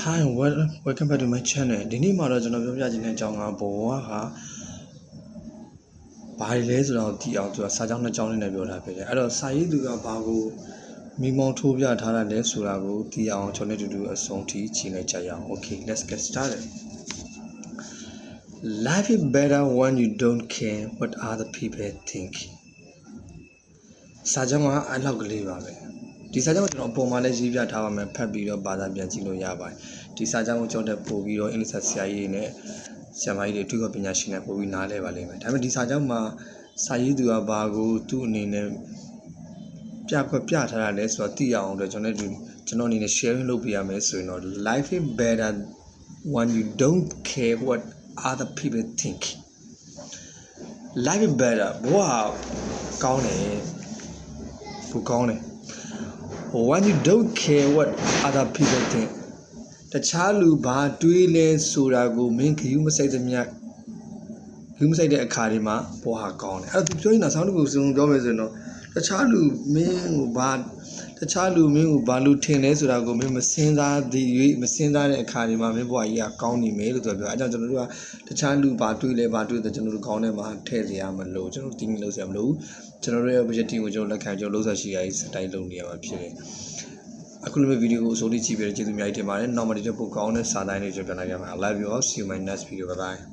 Hi and welcome back to my channel. ဒီနေ့မှာတော့ကျွန်တော်ပြောပြချင်တဲ့အကြောင်းကဘဝကဘာလဲဆိုတော့ဒီအောင်သူကစာကြောင်းနှစ်ကြောင်းနဲ့ပြောထားဖြစ်တယ်။အဲ့တော့စာရေးသူကဘာကိုမိမောင်းထိုးပြထားတာလဲဆိုတာကိုဒီအောင်ကျွန်တော်တို့အဆုံးထိချိန်လိုက်ကြရအောင် Okay, let's get started. Life is better when you don't care what other people think. စာကြောင်းကအဲ့လောက်ကလေးပါပဲ။ဒီစာကြောင်းကိုကျွန်တော်အပေါ်မှာလည်းရေးပြထားပါမယ်ဖတ်ပြီးတော့ဘာသာပြန်ကြည့်လို့ရပါတယ်ဒီစာကြောင်းကိုကြောက်တဲ့ပို့ပြီးတော့အင်္ဂလိပ်စာဆရာကြီးနဲ့ဆရာမကြီးတွေအထူးပညာရှင်တွေပို့ပြီးနားလဲပါလိမ့်မယ်ဒါပေမဲ့ဒီစာကြောင်းမှာစာရေးသူကဘာကိုသူ့အနေနဲ့ပြထားတာလဲဆိုတော့သိရအောင်တော့ကျွန်တော်အနေနဲ့ sharing လုပ်ပြရမယ်ဆိုရင်တော့ life is better when you don't care what other people think life is better ဘဝကောင်းတယ်ဘူကောင်းတယ်when you don't care what other people think တခြားလူဘာတွေးလဲဆိုတာကိုမင်းခယူးမဆိုင်တဲ့အခါတွေမှာဘောဟာကောင်းတယ်အဲ့တော့သူပြောနေတာဆောင်းတကူစုံပြောမယ်ဆိုရင်တော့တခြားလူမင်းကိုဘာလို့ထင်လဲဆိုတာကိုမင်းမစင်စားတဲ့အခါတွေမှာမင်းဘဝကြီးကကောင်းနေမယ်လို့သူပြောအဲ့ကြောင့်ကျွန်တော်တို့ကတခြားလူဘာတွေးလဲကျွန်တော်တို့ကောင်းတဲ့မှာထည့်စရာမလိုကျွန်တော်တင်းလို့စရာမလိုကျွန်တော်တို့ရဲ့ objective ကိုကျွန်တော်လက်ခံကျွန်တော်လုံးစားရှိရည်စတိုင်းလုပ်နေရမှာဖြစ်တယ်အခုလိုမျိုးဗီဒီယိုကိုအစိုးရကြည့်ပြီးကျေးဇူးအများကြီးတင်ပါတယ်နောက်မှဒီတော့ပိုကောင်းတဲ့စာတိုင်းတွေကျွန်တော်ပြန်လာကြပါမယ် I love you all see you in my next video bye bye